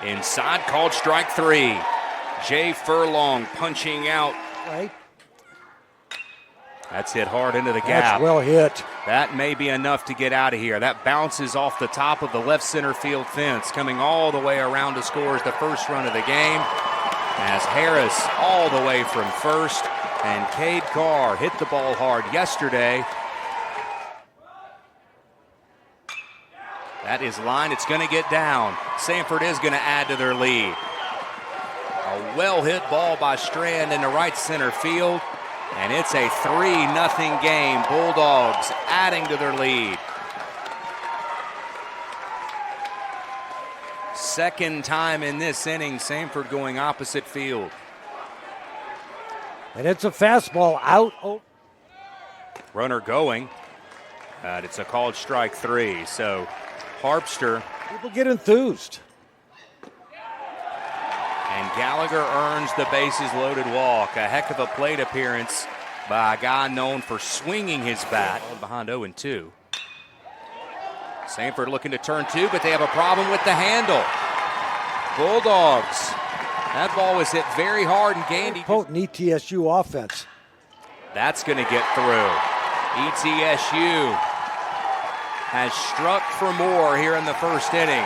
Inside, called strike 3. Jay Furlong punching out. Right. That's hit hard into the gap. That's well hit. That may be enough to get out of here. That bounces off the top of the left center field fence, coming all the way around to score the first run of the game. As Harris all the way from first, and Cade Carr hit the ball hard yesterday. That is line. It's going to get down. Samford is going to add to their lead. A well-hit ball by Strand into right center field. And it's a 3-0 game. Bulldogs adding to their lead. Second time in this inning, Samford going opposite field. And it's a fastball out. Oh. Runner going. It's a called strike 3. So Harpster. People get enthused. And Gallagher earns the bases loaded walk. A heck of a plate appearance by a guy known for swinging his bat. Behind 0-2. Samford looking to turn 2, but they have a problem with the handle. Bulldogs. That ball was hit very hard and Gandy. Potent ETSU offense. That's going to get through. ETSU has struck for more here in the first inning.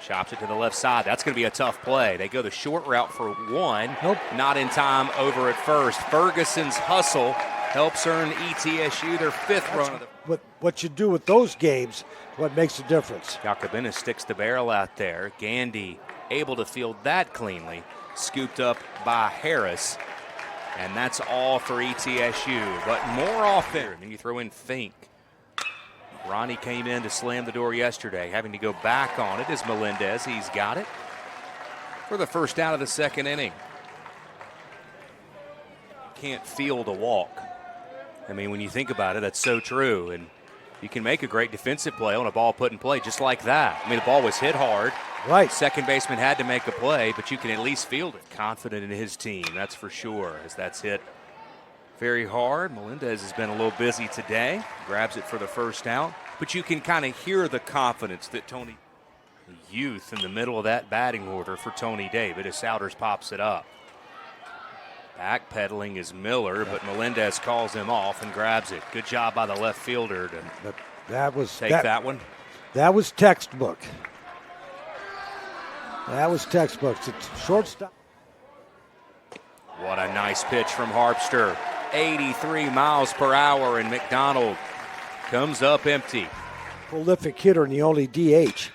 Chops it to the left side. That's going to be a tough play. They go the short route for 1. Nope. Not in time over at first. Ferguson's hustle helps earn ETSU their 5th run. But what you do with those games, what makes the difference. Jacobina sticks the barrel out there. Gandy able to field that cleanly. Scooped up by Harris. And that's all for ETSU. But more offense. And you throw in Fink. Ronnie came in to slam the door yesterday, having to go back on it as Melendez. He's got it for the first out of the second inning. Can't field a walk. I mean, when you think about it, that's so true. And you can make a great defensive play on a ball put in play just like that. I mean, the ball was hit hard. Right. Second baseman had to make a play, but you can at least field it. Confident in his team, that's for sure, as that's hit very hard. Melendez has been a little busy today. Grabs it for the first out. But you can kind of hear the confidence that Tony, the youth in the middle of that batting order for Tony David as Souders pops it up. Backpedaling is Miller, but Melendez calls him off and grabs it. Good job by the left fielder to take that one. That was textbook. That was textbook. It's shortstop. What a nice pitch from Harpster. 83 miles per hour, and McDonald comes up empty. Prolific hitter and the only DH.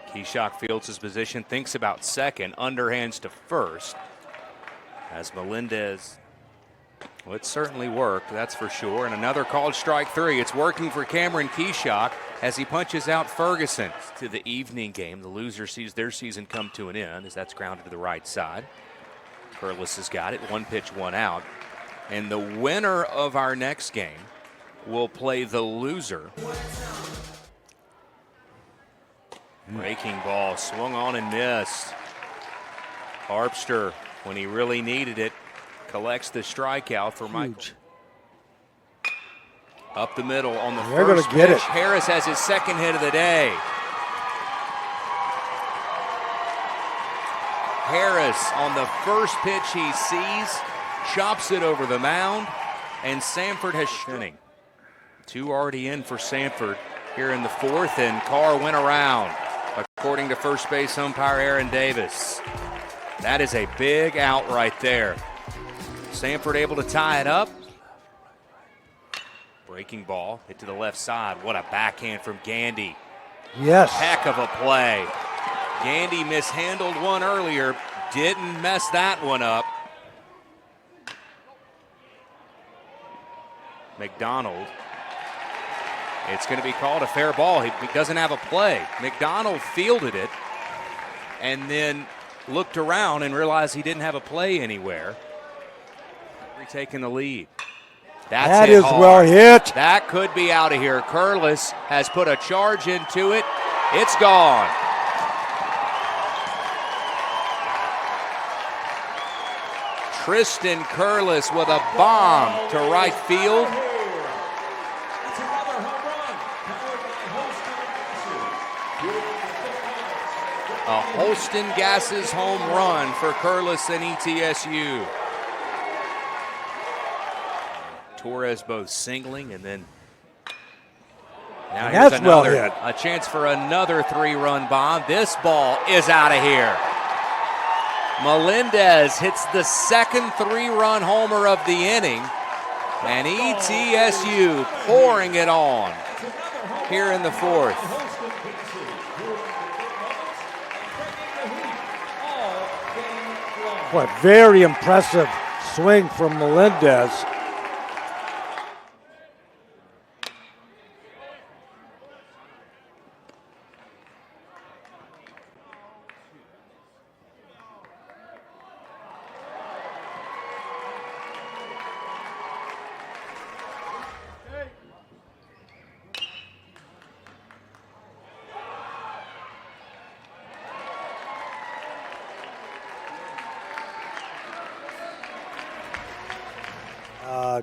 Keyshock fields his position, thinks about second, underhands to first. As Melendez, well, it certainly worked, that's for sure. And another called strike 3. It's working for Cameron Keyshock as he punches out Ferguson. To the evening game, the loser sees their season come to an end as that's grounded to the right side. Curlis has got it, 1 pitch, 1 out. And the winner of our next game will play the loser. Breaking ball, swung on and missed. Harpster, when he really needed it, collects the strikeout for Michael. Up the middle on the first pitch. It. Harris has his second hit of the day. Harris on the first pitch he sees, chops it over the mound, and Samford has inning. 2 already in for Samford here in the 4th, and Carr went around, according to first base umpire Aaron Davis. That is a big out right there. Samford able to tie it up. Breaking ball, hit to the left side. What a backhand from Gandy. Yes. Heck of a play. Gandy mishandled one earlier, didn't mess that one up. McDonald. It's going to be called a fair ball. He doesn't have a play. McDonald fielded it and then looked around and realized he didn't have a play anywhere. Retaking the lead. That is well hit. That could be out of here. Curlis has put a charge into it. It's gone. Tristan Curlis with a bomb to right field. Holston Gas's home run for Curliss and ETSU. Torres both singling, and then now And here's that's well another, hit. a chance for another 3-run bomb. This ball is out of here. Melendez hits the second 3-run homer of the inning, and ETSU pouring it on here in the fourth. What very impressive swing from Melendez.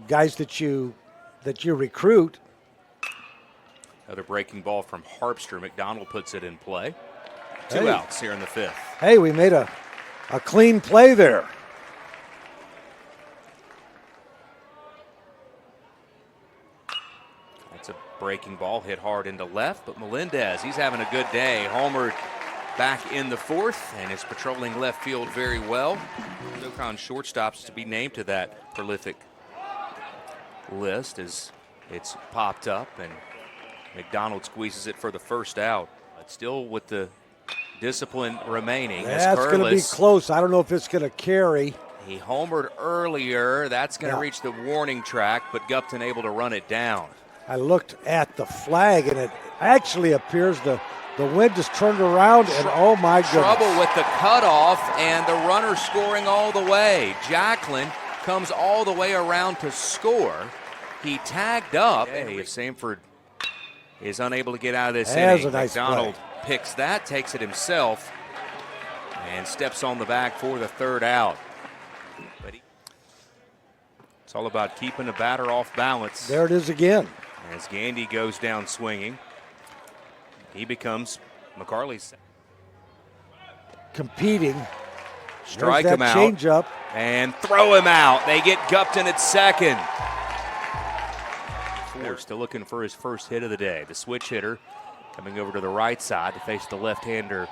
Guys that you recruit. Another breaking ball from Harpster. McDonald puts it in play. 2 Hey. outs here in the fifth. Hey, we made a clean play there. That's a breaking ball hit hard into left, but Melendez, he's having a good day. Homered back in the fourth and is patrolling left field very well. SoCon shortstops to be named to that prolific list as it's popped up, and McDonald squeezes it for the first out. But still with the discipline remaining. That's going to be close. I don't know if it's going to carry. He homered earlier. That's going to reach the warning track, but Gupton able to run it down. I looked at the flag, and it actually appears the wind just turned around, and oh my goodness. Trouble with the cutoff, and the runner scoring all the way. Jacklin comes all the way around to score. He tagged up. Hey, if Samford is unable to get out of this inning, a nice McDonald play. picks that, takes it himself, and steps on the bag for the third out. But it's all about keeping the batter off balance. There it is again. As Gandy goes down swinging, he becomes McCarley's. Competing. Strike There's him that out changeup. and throw him out. They get Gupton at second. Ford still looking for his first hit of the day. The switch hitter coming over to the right side to face the left-hander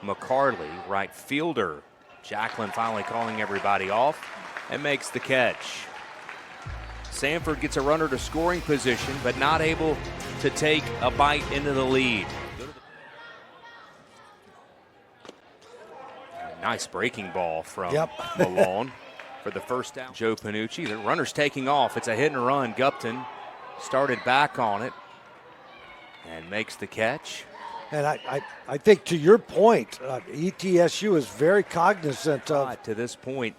McCarley. Right fielder Jacklin finally calling everybody off and makes the catch. Samford gets a runner to scoring position, but not able to take a bite into the lead. Nice breaking ball from Malone for the first out. Joe Panucci, the runner's taking off. It's a hit and run. Gupton started back on it and makes the catch. And I think to your point, ETSU is very cognizant of. To this point,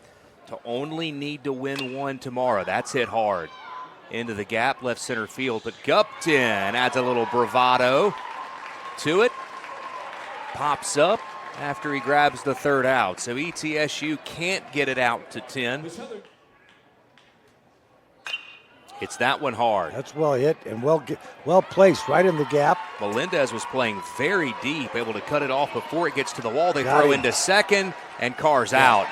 to only need to win one tomorrow. That's hit hard into the gap, left center field. But Gupton adds a little bravado to it. Pops up after he grabs the third out. So ETSU can't get it out to 10. It's that one hard. That's well hit and well placed right in the gap. Melendez was playing very deep, able to cut it off before it gets to the wall. They Got throw him. into second, and Carr's out.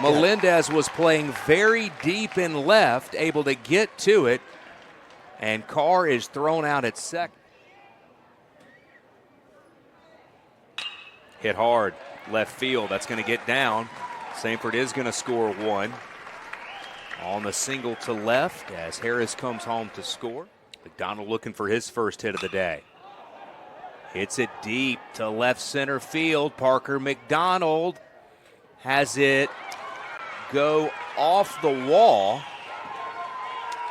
Melendez was playing very deep in left, able to get to it, and Carr is thrown out at second. Hit hard, left field. That's going to get down. Samford is going to score one. On the single to left as Harris comes home to score. McDonald looking for his first hit of the day. Hits it deep to left center field. Parker McDonald has it go off the wall.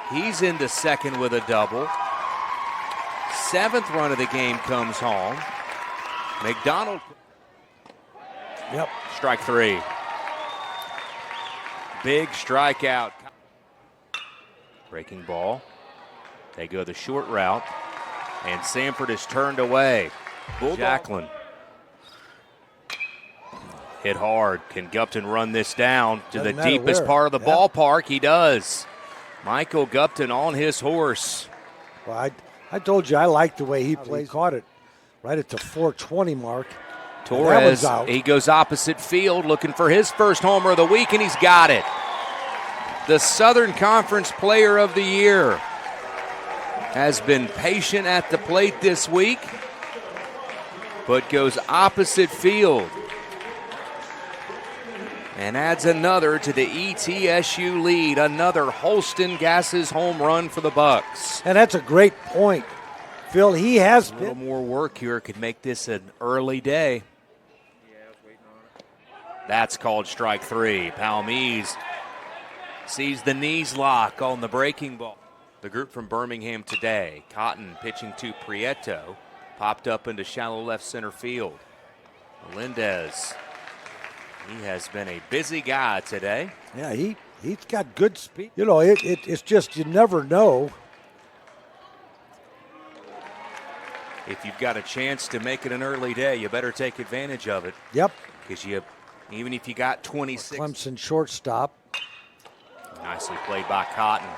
He's into second with a double. Seventh run of the game comes home. McDonald. Strike three. Big strikeout. Breaking ball. They go the short route, and Samford is turned away. Jacklin hit hard. Can Gupton run this down to the deepest part of the ballpark? He does. Michael Gupton on his horse. Well, I told you I liked the way he played. Caught it right at the 420 mark. Torres, he goes opposite field looking for his first homer of the week, and he's got it. The Southern Conference Player of the Year has been patient at the plate this week, but goes opposite field and adds another to the ETSU lead. Another Holston Gases home run for the Bucks. And that's a great point, Phil. He has a little more work here could make this an early day. That's called strike three. Palmese sees the knees lock on the breaking ball. The group from Birmingham today. Cotton pitching to Prieto. Popped up into shallow left center field. Melendez. He has been a busy guy today. Yeah, he's got good speed. You know, it's just you never know. If you've got a chance to make it an early day, you better take advantage of it. Yep. Because even if you got 26. Clemson shortstop. Nicely played by Cotton.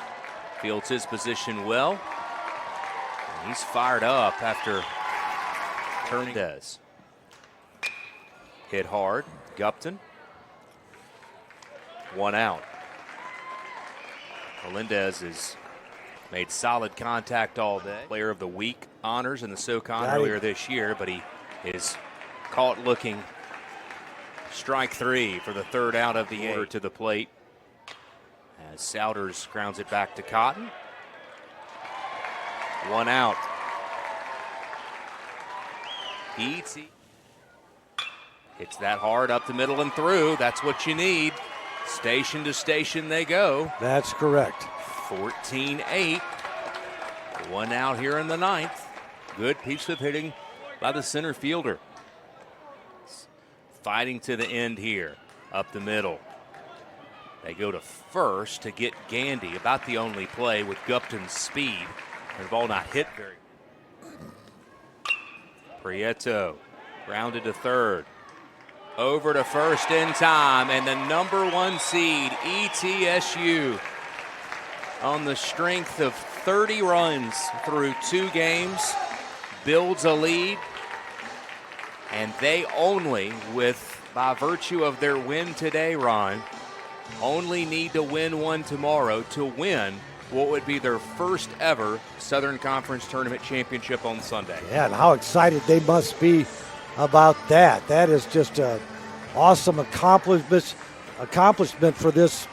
Fields his position well. And he's fired up after turning. Hit hard. Gupton. One out. Melendez has made solid contact all day. Player of the Week honors in the SoCon earlier this year, but he is caught looking. Strike three for the third out of the order to the plate. As Souders grounds it back to Cotton. One out. E.T. hits that hard up the middle and through. That's what you need. Station to station they go. That's correct. 14-8. One out here in the ninth. Good piece of hitting by the center fielder. Fighting to the end here. Up the middle. They go to first to get Gandy. About the only play with Gupton's speed. The ball not hit very. Prieto grounded to third. Over to first in time. And the number one seed, ETSU, on the strength of 30 runs through 2 games, builds a lead. And they only, by virtue of their win today, Ron, only need to win one tomorrow to win what would be their first ever Southern Conference Tournament championship on Sunday. Yeah, and how excited they must be about that. That is just an awesome accomplishment for this